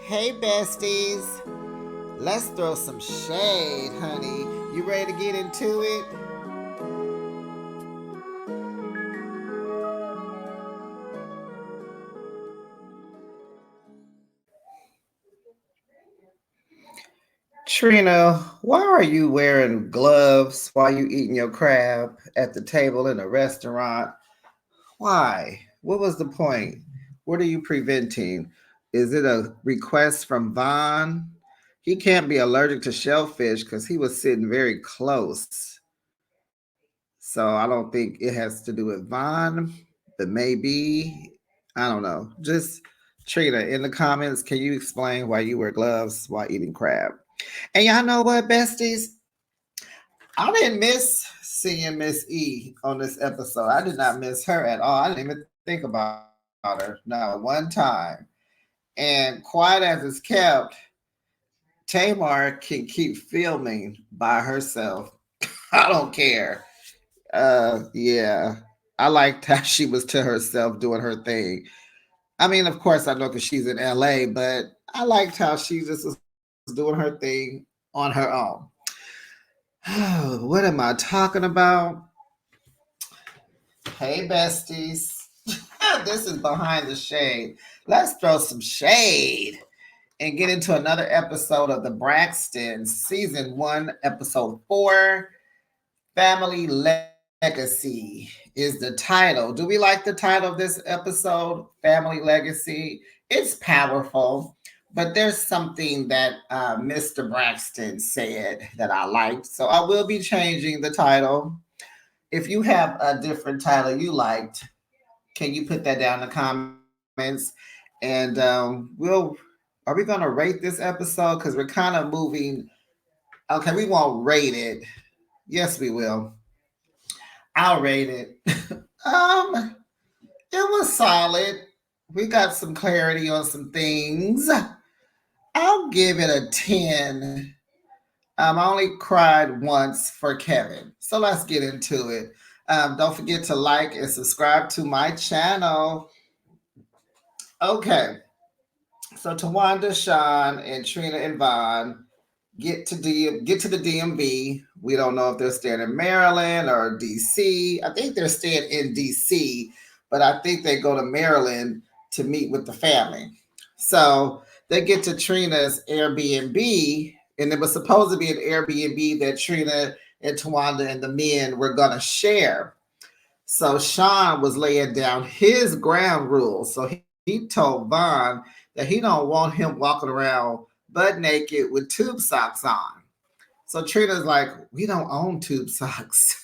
Hey, besties. Let's throw some shade, honey. You ready to get into it? Trina, why are you wearing gloves while you eating your crab at the table in a restaurant? Why? What was the point? What are you preventing? Is it a request from Vaughn? He can't be allergic to shellfish because he was sitting very close. So I don't think it has to do with Vaughn, but maybe, I don't know. Just Trina, in the comments, can you explain why you wear gloves while eating crab? And y'all know what, besties? I didn't miss seeing Miss E on this episode. I did not miss her at all. I didn't even think about her, not one time. And quiet as it's kept, Tamar can keep filming by herself. I don't care. Yeah. I liked how she was to herself doing her thing. I mean, of course, I know because she's in LA, but I liked how she just was doing her thing on her own. What am I talking about? Hey, besties. This is Behind the Shade. Let's throw some shade and get into another episode of the Braxtons, Season 1, Episode 4. Family Legacy is the title. Do we like the title of this episode? Family Legacy. It's powerful, but there's something that Mr. Braxton said that I liked. So I will be changing the title. If you have a different title you liked, can you put that down in the comments? And we'll. Are we gonna rate this episode? Because we're kind of moving. Okay, we won't rate it. Yes, we will. I'll rate it. um, it was solid. We got some clarity on some things. I'll give it a 10. I only cried once for Kevin. So let's get into it. Don't forget to like and subscribe to my channel. Okay. So Tawanda, Sean, and Trina and Vaughn get to the DMV. We don't know if they're staying in Maryland or DC. I think they're staying in DC, but I think they go to Maryland to meet with the family. So they get to Trina's Airbnb, and it was supposed to be an Airbnb that Trina and Tawanda and the men were gonna share. So Sean was laying down his ground rules. So he told Vaughn that he don't want him walking around butt naked with tube socks on. So Trina's like, we don't own tube socks.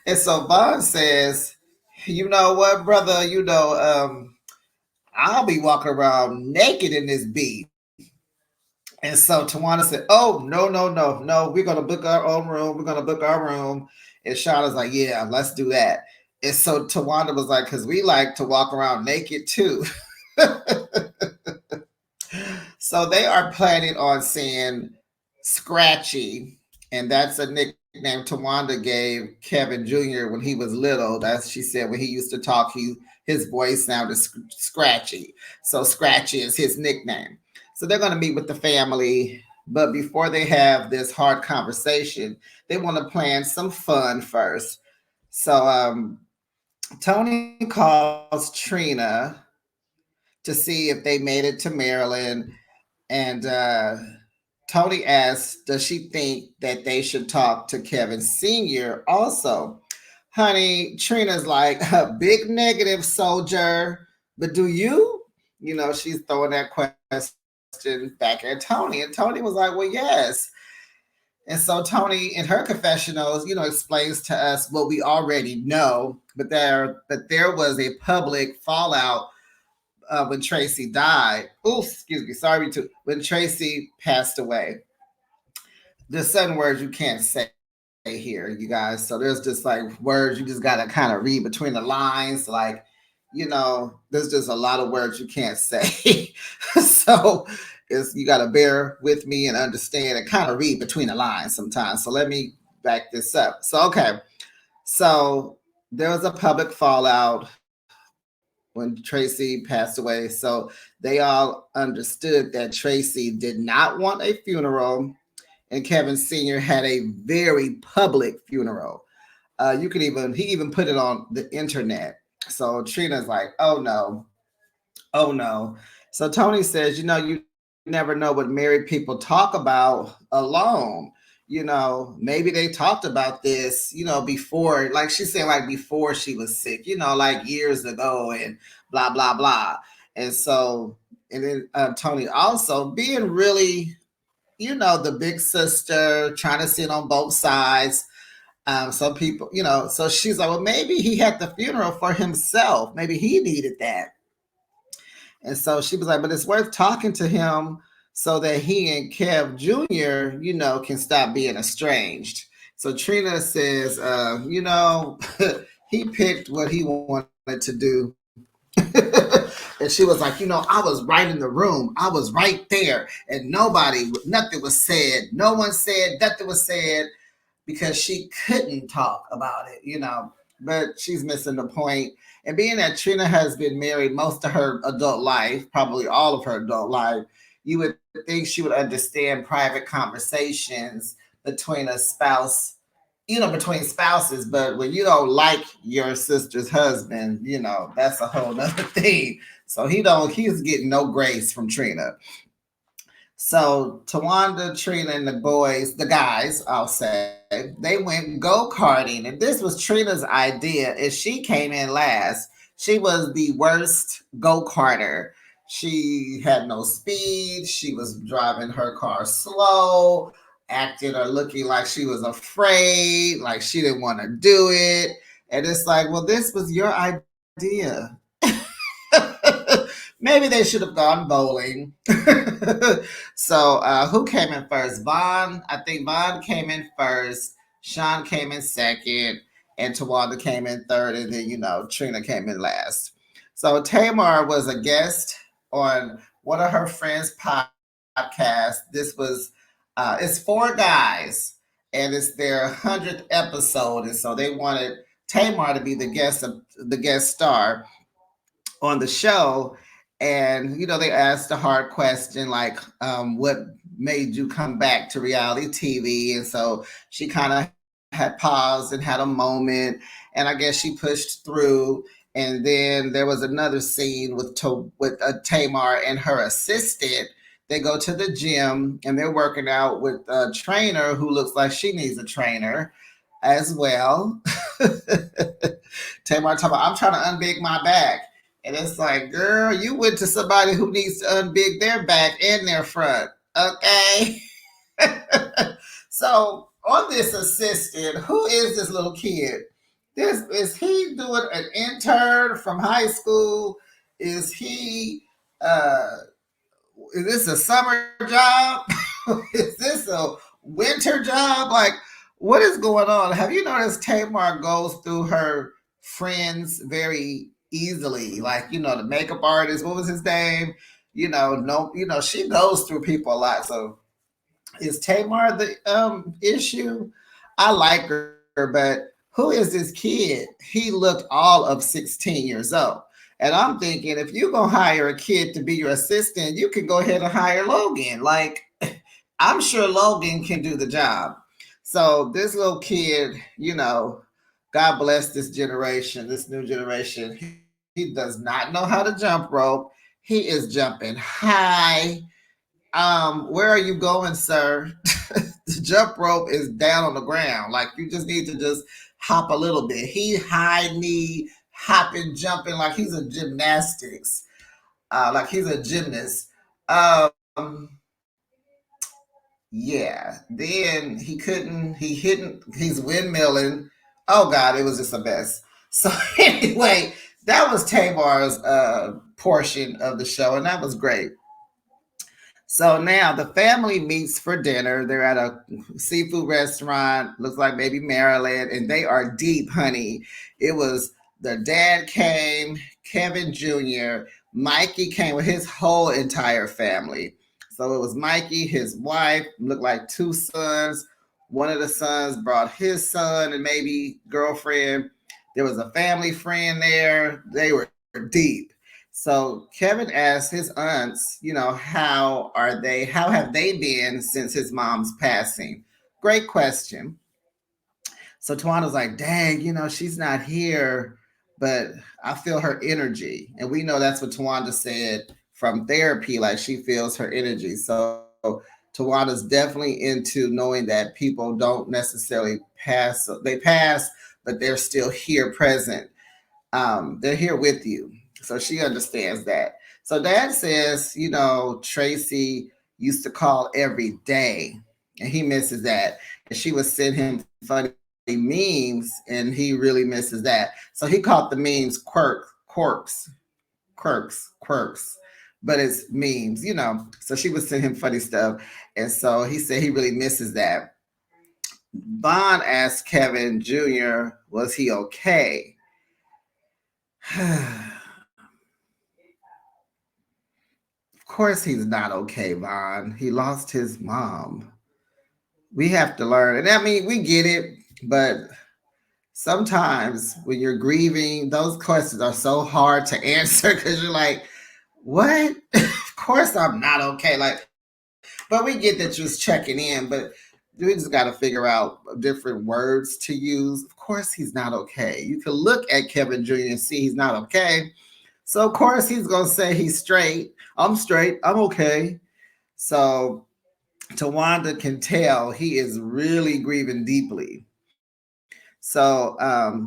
And so Vaughn says, you know what, brother, I'll be walking around naked in this beat. And so Tawana said, oh, no. We're going to book our own room. We're going to book our room. And Shauna's like, yeah, let's do that. And so Tawanda was like, because we like to walk around naked too. So they are planning on seeing Scratchy, and that's a nickname Tawanda gave Kevin Jr. when he was little. That's she said when he used to talk, his voice sounded scratchy. So Scratchy is his nickname. So they're going to meet with the family, but before they have this hard conversation, they want to plan some fun first. So Tony calls Trina to see if they made it to Maryland. And Tony asks, does she think that they should talk to Kevin Sr. also? Honey, Trina's like, a big negative, soldier. But do you? She's throwing that question back at Tony. And Tony was like, well, yes. And so Tony, in her confessionals, explains to us what we already know, but there was a public fallout when Tracy died. Ooh, excuse me. Sorry to when Tracy passed away. There's certain words you can't say here, you guys. So there's just like words you just gotta kind of read between the lines. Like, there's just a lot of words you can't say. So you gotta bear with me and understand and kind of read between the lines sometimes. So let me back this up. So okay. So there was a public fallout when Tracy passed away. So they all understood that Tracy did not want a funeral, and Kevin Sr. had a very public funeral. You could even he even put it on the internet. So Trina's like, oh no, oh no. So Tony says, you never know what married people talk about alone. Maybe they talked about this, before, like she said, like before she was sick, like years ago and blah, blah, blah. And so, and then Tony also being really, the big sister, trying to sit on both sides. Some people, so she's like, well, maybe he had the funeral for himself. Maybe he needed that. And so she was like, but it's worth talking to him so that he and Kev Jr., can stop being estranged. So Trina says, he picked what he wanted to do. And she was like, I was right in the room. I was right there. And nothing was said. No one said, nothing was said because she couldn't talk about it. But she's missing the point. And being that Trina has been married most of her adult life, probably all of her adult life, you would think she would understand private conversations between a spouse, between spouses. But when you don't like your sister's husband, that's a whole other thing. So he's getting no grace from Trina. So Tawanda, Trina, and the boys, the guys, I'll say, they went go-karting. And this was Trina's idea. And she came in last. She was the worst go-karter. She had no speed. She was driving her car slow, acting or looking like she was afraid, like she didn't want to do it. And it's like, well, this was your idea. Maybe they should have gone bowling. So who came in first? Vaughn. I think Vaughn came in first. Sean came in second, and Tawanda came in third, and then Trina came in last. So Tamar was a guest on one of her friends' podcasts. This was it's 4 guys, and it's their 100th episode, and so they wanted Tamar to be the guest star on the show. And they asked a hard question like, what made you come back to reality TV? And so she kind of had paused and had a moment, and I guess she pushed through. And then there was another scene with Tamar and her assistant. They go to the gym and they're working out with a trainer who looks like she needs a trainer as well. Tamar talking about, I'm trying to unbig my back. And it's like, girl, you went to somebody who needs to unbig their back and their front. Okay. So on this assistant, who is this little kid? Is he doing an intern from high school? Is he is this a summer job? Is this a winter job? Like, what is going on? Have you noticed Tamar goes through her friends very easily? Like, the makeup artist, what was his name? No, she goes through people a lot. So is Tamar the issue? I like her, but who is this kid? He looked all of 16 years old. And I'm thinking, if you're going to hire a kid to be your assistant, you can go ahead and hire Logan. Like, I'm sure Logan can do the job. So this little kid, God bless this generation, this new generation. He does not know how to jump rope. He is jumping high. Where are you going, sir? The jump rope is down on the ground. Like, you just need to just hop a little bit. He high knee hopping, jumping like he's a gymnastics, like he's a gymnast. Yeah. Then he couldn't. He's windmilling. Oh God, it was just a mess. So anyway, that was Tamar's portion of the show, and that was great. So now the family meets for dinner. They're at a seafood restaurant, looks like maybe Maryland, and they are deep, honey. It was the dad came, Kevin Jr., Mikey came with his whole entire family. So it was Mikey, his wife, looked like 2 sons. One of the sons brought his son and maybe girlfriend. There was a family friend there. They were deep. So Kevin asked his aunts, how have they been since his mom's passing? Great question. So Tawana's like, dang, she's not here, but I feel her energy. And we know that's what Tawanda said from therapy, like she feels her energy. So Tawana's definitely into knowing that people don't necessarily pass. They pass, but they're still here present. They're here with you. So she understands that. So dad says, Tracy used to call every day and he misses that. And she would send him funny memes and he really misses that. So he called the memes quirks, but it's memes. So she would send him funny stuff. And so he said he really misses that. Bond asked Kevin Jr., was he okay? Of course he's not okay, Vaughn. He lost his mom. We have to learn. And I mean, we get it, but sometimes when you're grieving, those questions are so hard to answer because you're like, what? Of course I'm not okay. But we get that you're just checking in, but we just got to figure out different words to use. Of course he's not okay. You can look at Kevin Jr. and see he's not okay. So of course he's gonna say he's straight. I'm straight. I'm okay. So Tawanda can tell he is really grieving deeply. So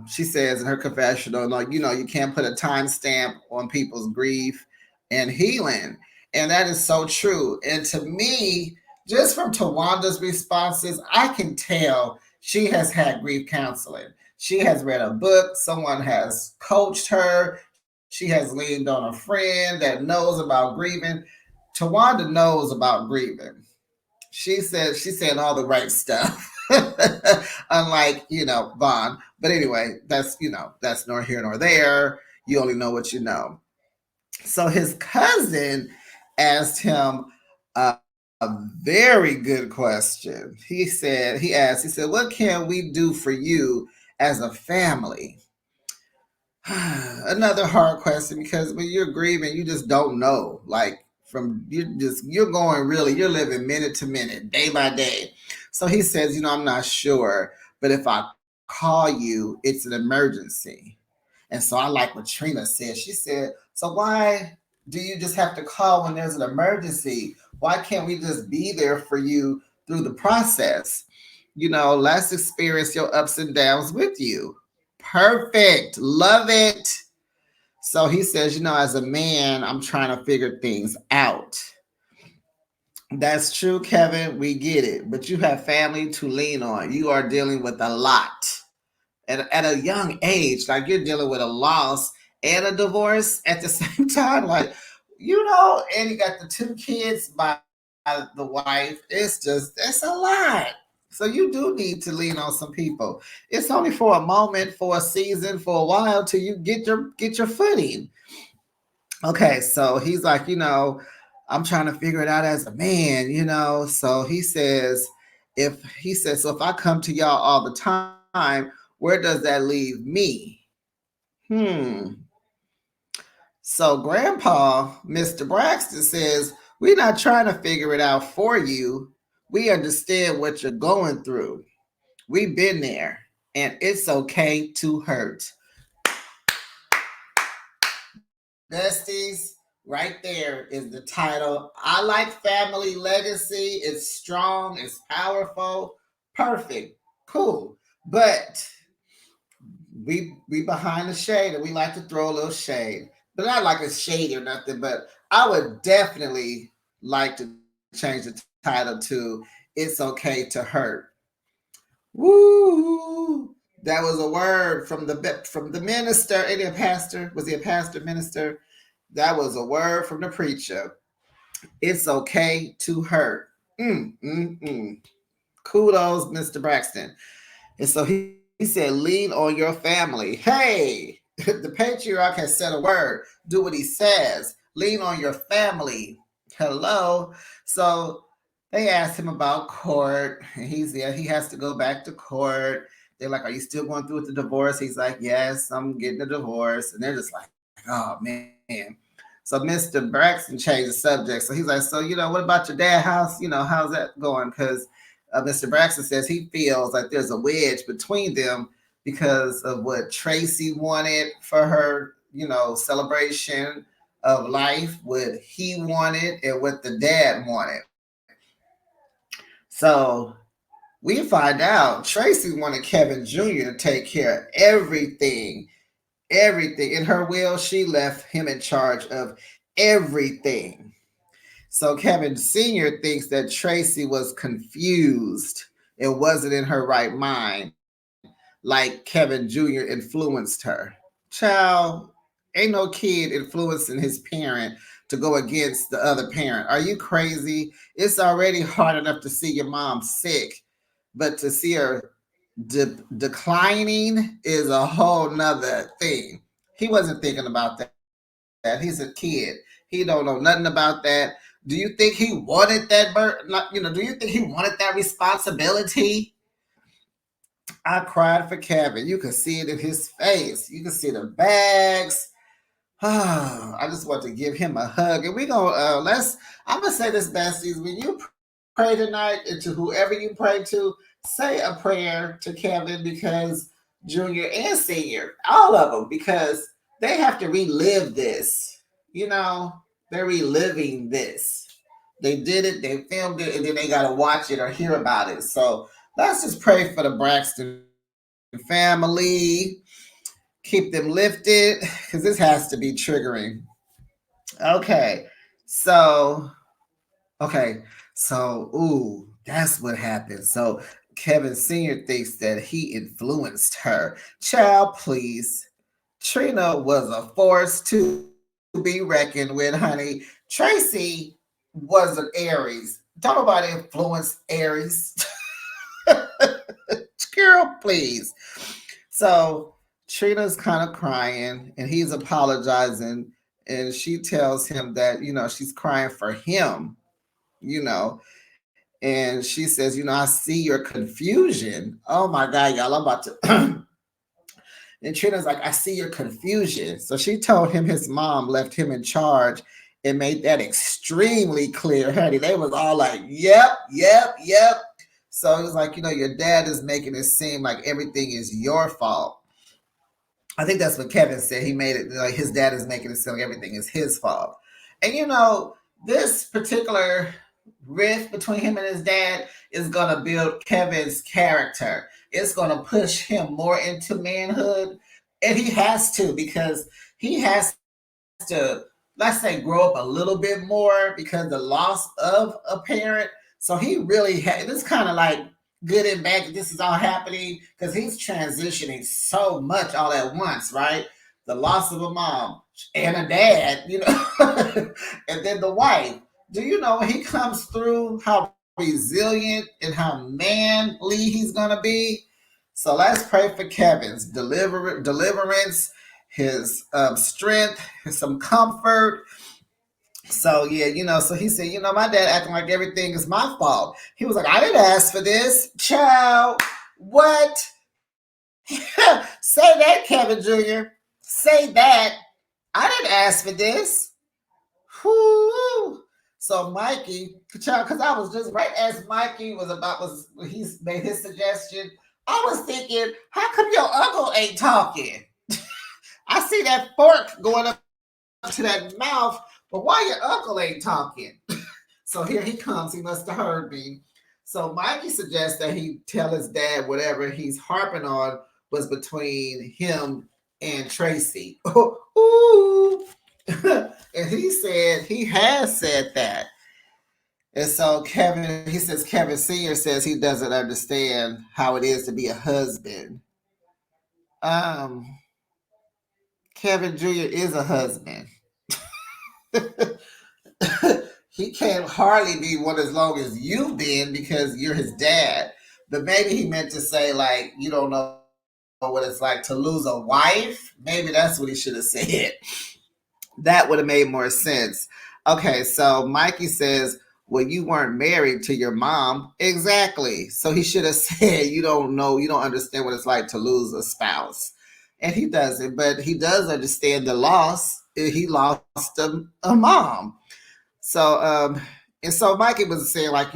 she says in her confessional, like, you can't put a timestamp on people's grief and healing. And that is so true. And to me, just from Tawanda's responses, I can tell she has had grief counseling. She has read a book, someone has coached her, she has leaned on a friend that knows about grieving. Tawanda knows about grieving. She's saying all the right stuff. Unlike, Vaughn. But anyway, that's nor here nor there. You only know what you know. So his cousin asked him a very good question. He said, what can we do for you as a family? Another hard question because when you're grieving, you just don't know. Like you're going really, you're living minute to minute, day by day. So he says, I'm not sure, but if I call you, it's an emergency. And so I like what Trina said. She said, so why do you just have to call when there's an emergency? Why can't we just be there for you through the process? Let's experience your ups and downs with you. Perfect. Love it. So he says, as a man, I'm trying to figure things out. That's true, Kevin. We get it. But you have family to lean on. You are dealing with a lot at a young age. Like you're dealing with a loss and a divorce at the same time. Like, and you got the two kids by the wife. It's a lot. So you do need to lean on some people. It's only for a moment, for a season, for a while till you get your footing. Okay, so he's like, I'm trying to figure it out as a man. So so if I come to y'all all the time, where does that leave me? Hmm. So Grandpa, Mr. Braxton says, we're not trying to figure it out for you. We understand what you're going through. We've been there, and it's okay to hurt. Besties, right there is the title. I like Family Legacy. It's strong, it's powerful, perfect, cool. But we behind the shade and we like to throw a little shade. But not like a shade or nothing, but I would definitely like to change the title to It's Okay to Hurt. Woo! That was a word from the minister. Any a pastor? Was he a pastor minister? That was a word from the preacher. It's okay to hurt. Kudos, Mr. Braxton. And so he said, lean on your family. Hey, the patriarch has said a word. Do what he says. Lean on your family. Hello. So they asked him about court. And he has to go back to court. They're like, are you still going through with the divorce? He's like, yes, I'm getting a divorce. And they're just like, Oh man. So Mr. Braxton changed the subject. So he's like, so what about your dad? How's that going? Because Mr. Braxton says he feels like there's a wedge between them because of what Tracy wanted for her, celebration of life, what he wanted, and what the dad wanted. So we find out Tracy wanted Kevin Jr. to take care of everything. Everything. In her will, she left him in charge of everything. So Kevin Sr. thinks that Tracy was confused and wasn't in her right mind, like Kevin Jr. influenced her. Child, ain't no kid influencing his parent to go against the other parent. Are you crazy? It's already hard enough to see your mom sick, but to see her declining is a whole nother thing. He wasn't thinking about that. He's a kid. He don't know nothing about that. Do you think he wanted that do you think he wanted that responsibility? I cried for Kevin. You could see it in his face. You could see the bags. I just want to give him a hug. And we gonna I'm gonna say this, besties. When you pray tonight, and to whoever you pray to, say a prayer to Kevin, because Junior and Senior, all of them, because they have to relive this. They're reliving this. They did it, they filmed it, and then they gotta watch it or hear about it. So let's just pray for the Braxton family. Keep them lifted, because this has to be triggering. Okay. So, okay. So, that's what happened. So, Kevin Sr. thinks that he influenced her. Child, please. Trina was a force to be reckoned with, honey. Tracy was an Aries. Don't nobody influence Aries. Girl, please. So Trina's kind of crying and he's apologizing. And she tells him that, she's crying for him, you know. And she says, I see your confusion. Oh my God, y'all, I'm about to. And Trina's like, I see your confusion. So she told him his mom left him in charge and made that extremely clear, honey. They was all like, yep, yep, yep. So it was like, your dad is making it seem like everything is your fault. I think that's what Kevin said. He made it like his dad is making it seem like everything is his fault. And this particular rift between him and his dad is going to build Kevin's character. It's going to push him more into manhood. And he has to, because he has to, let's say, grow up a little bit more because the loss of a parent. So he really it's kind of like good and bad that this is all happening, because he's transitioning so much all at once, right? The loss of a mom and a dad, and then the wife. Do you know when he comes through how resilient and how manly he's gonna be? So let's pray for Kevin's deliverance, his strength, some comfort. So yeah, so he said, my dad acting like everything is my fault. He was like, I didn't ask for this, child. What? Say that, Kevin Jr. Say that. I didn't ask for this. Whoo. So Mikey, child, because I was just right as Mikey was he made his suggestion. I was thinking, how come your uncle ain't talking? I see that fork going up to that mouth, but why your uncle ain't talking? So here he comes. He must have heard me. So Mikey suggests that he tell his dad whatever he's harping on was between him and Tracy. Ooh. And he said he has said that. And so he says Kevin Sr. says he doesn't understand how it is to be a husband. Um, Kevin Jr. is a husband. He can't hardly be one as long as you've been because you're his dad. But maybe he meant to say, like, you don't know what it's like to lose a wife. Maybe that's what he should have said. That would have made more sense. Okay, so Mikey says, well, you weren't married to your mom. Exactly. So he should have said, you don't understand what it's like to lose a spouse. and he doesn't, but he does understand the loss. He lost a mom. So and so Mikey was saying, like,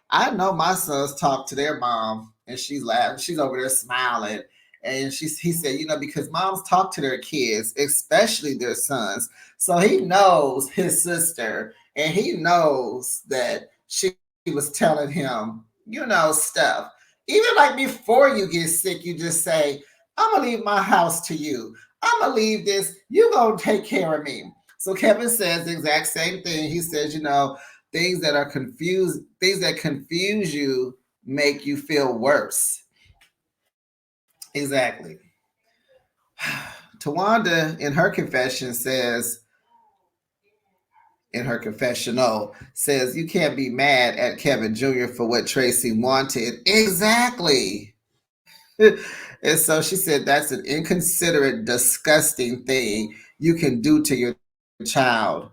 I know my sons talk to their mom, and she's laughing, she's over there smiling. And he said, because moms talk to their kids, especially their sons. So he knows his sister, and he knows that she was telling him, stuff. Even like before you get sick, you just say, I'm gonna leave my house to you. I'm gonna leave this. You gonna take care of me. So Kevin says the exact same thing. He says, things that confuse you make you feel worse. Exactly. Tawanda in her confession says, in her confessional, says you can't be mad at Kevin Jr. for what Tracy wanted. Exactly. And so she said that's an inconsiderate, disgusting thing you can do to your child,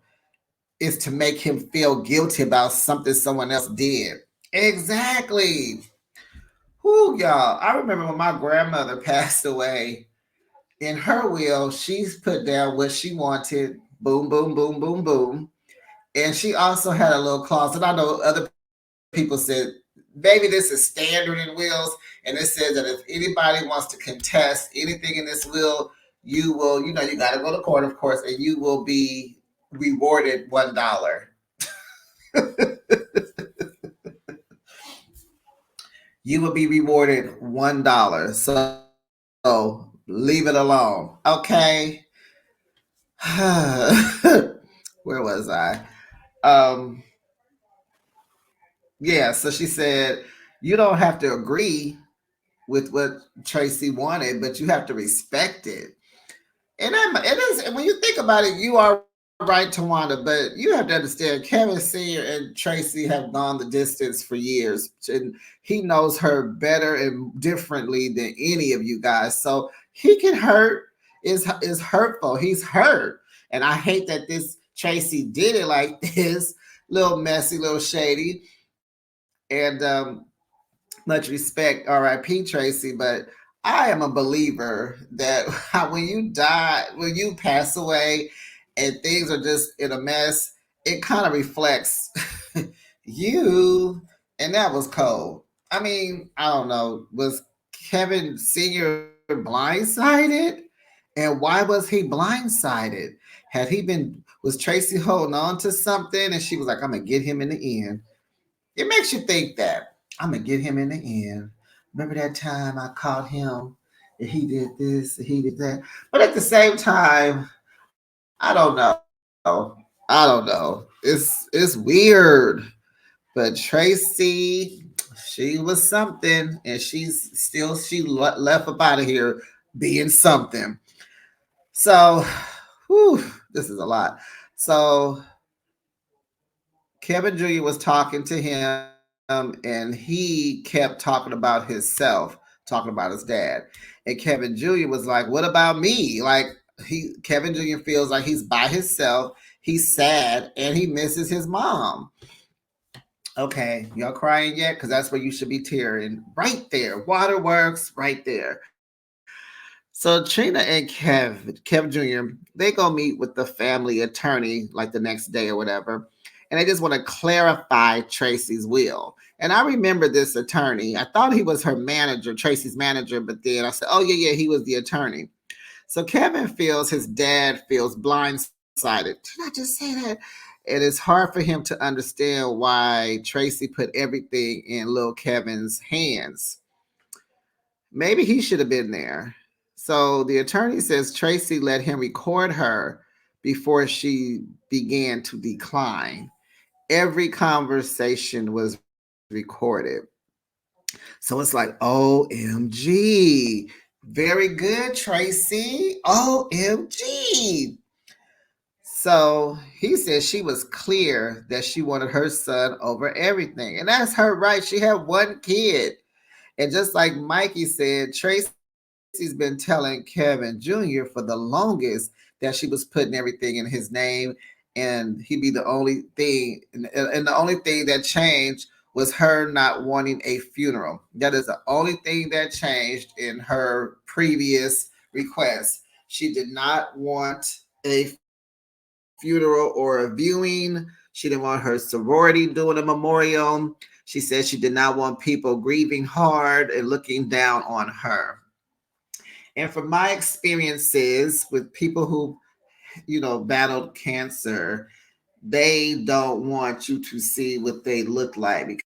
is to make him feel guilty about something someone else did. Exactly. Whoo, y'all. I remember when my grandmother passed away, in her will, she's put down what she wanted. Boom, boom, boom, boom, boom. And she also had a little clause. And I know other people said, maybe this is standard in wills. And it says that if anybody wants to contest anything in this will, you will, you got to go to court, of course, and you will be rewarded $1. You will be rewarded $1. So leave it alone. Okay. Where was I? Um, yeah, so she said, you don't have to agree with what Tracy wanted, but you have to respect it. And it is, and when you think about it, you are right, Tawanda, but you have to understand Kevin Sr. and Tracy have gone the distance for years, and he knows her better and differently than any of you guys. So he can hurt, is hurtful. He's hurt. And I hate that this Tracy did it like this, little messy, little shady. And much respect, R.I.P. Tracy, but I am a believer that when you die, when you pass away, and things are just in a mess, it kind of reflects you, and that was cold. I mean, I don't know. Was Kevin Sr. blindsided? And why was he blindsided? Had he been, was Tracy holding on to something and she was like, I'm going to get him in the end? It makes you think that I'm going to get him in the end. Remember that time I caught him and he did this and he did that? But at the same time, I don't know. I don't know. It's weird. But Tracy, she was something, and she left up out of here being something. So, whew, this is a lot. So Kevin Jr. was talking to him, and he kept talking about himself, talking about his dad. And Kevin Jr. was like, "What about me?" Like Kevin Jr. feels like he's by himself. He's sad, and he misses his mom. Okay, y'all crying yet? Because that's where you should be tearing. Right there. Waterworks, right there. So Trina and Kev Jr., they go meet with the family attorney like the next day or whatever. And they just want to clarify Tracy's will. And I remember this attorney. I thought he was her manager, Tracy's manager, but then I said, oh, yeah, he was the attorney. So Kevin feels his dad feels blindsided. Did I just say that? It is hard for him to understand why Tracy put everything in little Kevin's hands. Maybe he should have been there. So the attorney says Tracy let him record her before she began to decline. Every conversation was recorded. So it's like, OMG. Very good, Tracy. OMG. So he said she was clear that she wanted her son over everything. And that's her right. She had one kid. And just like Mikey said, Tracy's been telling Kevin Jr. for the longest that she was putting everything in his name and he'd be the only thing. And the only thing that changed was her not wanting a funeral. That is the only thing that changed in her previous request. She did not want a funeral or a viewing. She didn't want her sorority doing a memorial. She said she did not want people grieving hard and looking down on her. And from my experiences with people who, battled cancer, they don't want you to see what they look like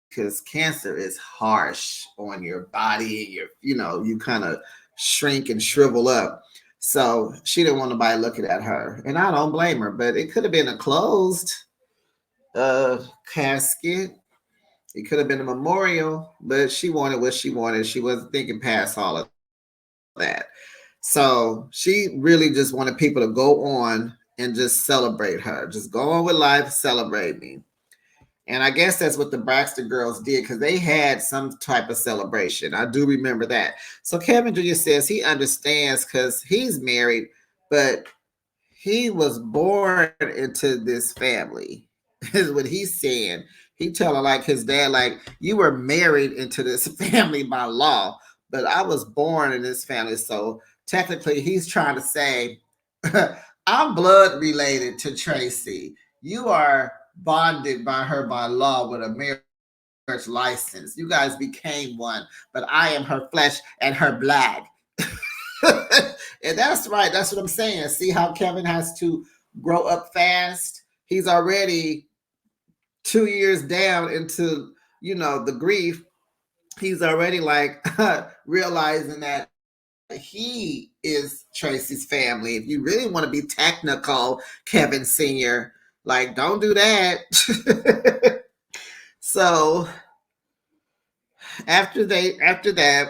because cancer is harsh on your body and you kind of shrink and shrivel up. So she didn't want nobody looking at her. And I don't blame her, but it could have been a closed casket. It could have been a memorial, but she wanted what she wanted. She wasn't thinking past all of that. So she really just wanted people to go on and just celebrate her. Just go on with life, celebrate me. And I guess that's what the Braxton girls did because they had some type of celebration. I do remember that. So Kevin Jr. says he understands because he's married, but he was born into this family, is what he's saying. He telling like his dad, like, you were married into this family by law, but I was born in this family. So technically, he's trying to say, I'm blood related to Tracy. You are bonded by her by law with a marriage license. You guys became one, but I am her flesh and her blood. And that's right. That's what I'm saying. See how Kevin has to grow up fast? He's already 2 years down into, the grief. He's already like realizing that he is Tracy's family. If you really want to be technical, Kevin Sr., like, don't do that. So after that,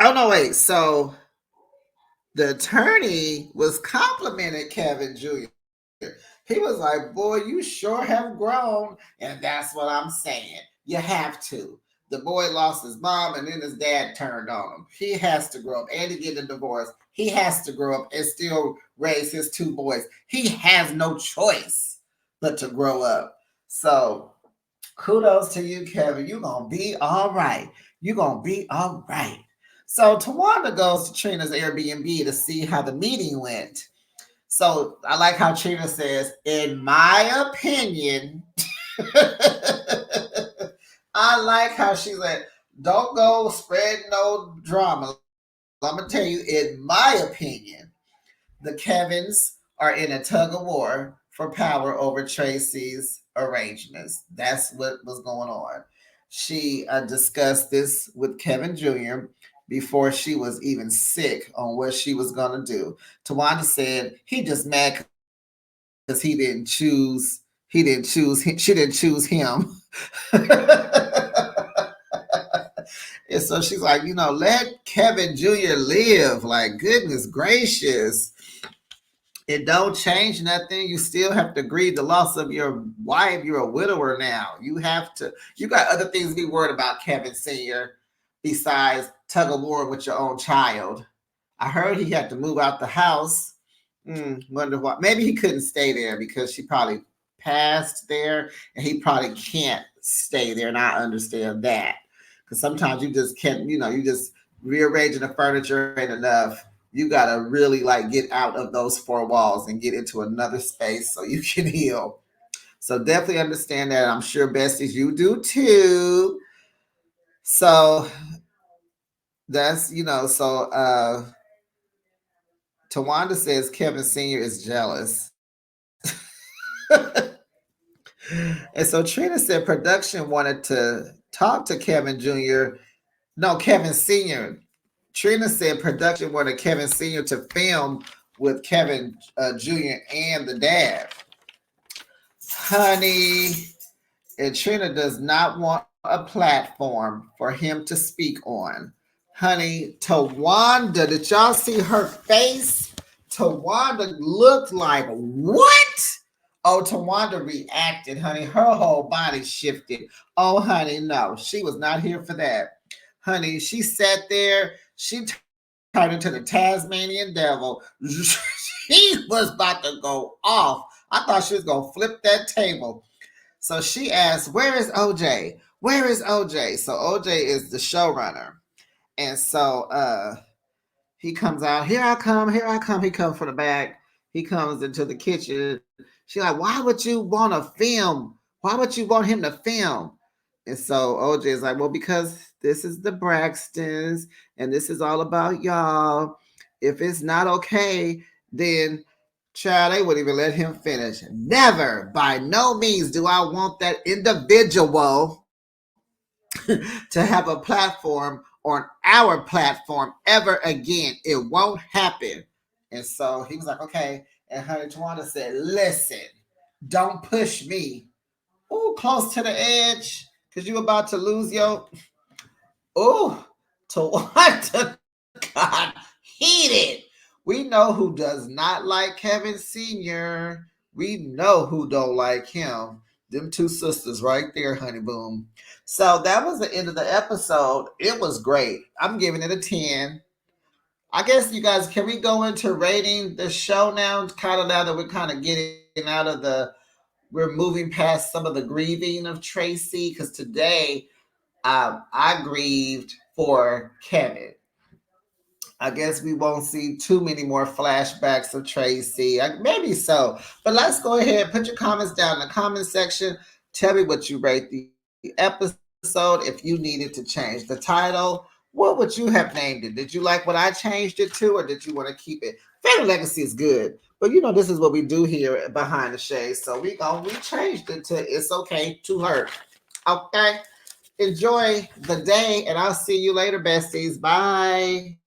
oh no, wait. So the attorney was complimenting Kevin Jr. He was like, boy, you sure have grown. And that's what I'm saying. You have to. The boy lost his mom and then his dad turned on him. He has to grow up and to get a divorce. He has to grow up and still raise his two boys. He has no choice but to grow up. So kudos to you, Kevin. You're going to be all right. You're going to be all right. So Tawanda goes to Trina's Airbnb to see how the meeting went. So I like how Trina says, in my opinion, I like how she's like, don't go spread no drama. I'm going to tell you, in my opinion, the Kevins are in a tug of war for power over Tracy's arrangements. That's what was going on. She discussed this with Kevin Jr. before she was even sick on what she was going to do. Tawanda said he just mad because he didn't choose. She didn't choose him. And so she's like, let Kevin Jr. live. Like, goodness gracious. It don't change nothing. You still have to grieve the loss of your wife. You're a widower now. You got other things to be worried about, Kevin Sr., besides tug of war with your own child. I heard he had to move out the house. Wonder why. Maybe he couldn't stay there because she probably passed there and he probably can't stay there. And I understand that. Because sometimes you just can't, you just rearranging the furniture ain't enough. You got to really like get out of those four walls and get into another space so you can heal. So definitely understand that. I'm sure besties, you do too. So that's, Tawanda says Kevin Sr. is jealous. And so Trina said production wanted to talk to Kevin Jr. No, Kevin Sr. Trina said production wanted Kevin Sr. to film with Kevin Jr. and the dad. Honey, and Trina does not want a platform for him to speak on. Honey, Tawanda, did y'all see her face? Tawanda looked like, what? Oh, Tawanda reacted, honey. Her whole body shifted. Oh, honey, no. She was not here for that. Honey, she sat there. She turned into the Tasmanian devil. She was about to go off. I thought she was going to flip that table. So she asked, where is OJ? Where is OJ? So OJ is the showrunner. And so he comes out, here I come, here I come. He comes from the back. He comes into the kitchen. She's like, why would you want to film? Why would you want him to film? And so OJ is like, well, because this is the Braxtons and this is all about y'all. If it's not okay, then child, they wouldn't even let him finish. Never, by no means, do I want that individual to have a platform on our platform ever again. It won't happen. And so he was like, okay. And Honey Tawanda said, listen, don't push me. Ooh, close to the edge, because you about to lose your. Ooh, Tawanda got heated. We know who does not like Kevin Sr. We know who don't like him. Them two sisters right there, honey boom. So that was the end of the episode. It was great. I'm giving it a 10. I guess you guys, can we go into rating the show now? Kind of now that we're kind of getting out of we're moving past some of the grieving of Tracy, because today I grieved for Kevin. I guess we won't see too many more flashbacks of Tracy. Maybe so. But let's go ahead. Put your comments down in the comment section. Tell me what you rate the episode. If you needed to change the title, what would you have named it? Did you like what I changed it to, or did you want to keep it? Family Legacy is good. But you know, this is what we do here behind the shades. So we changed it to It's Okay to Hurt. Okay. Enjoy the day, and I'll see you later, besties. Bye.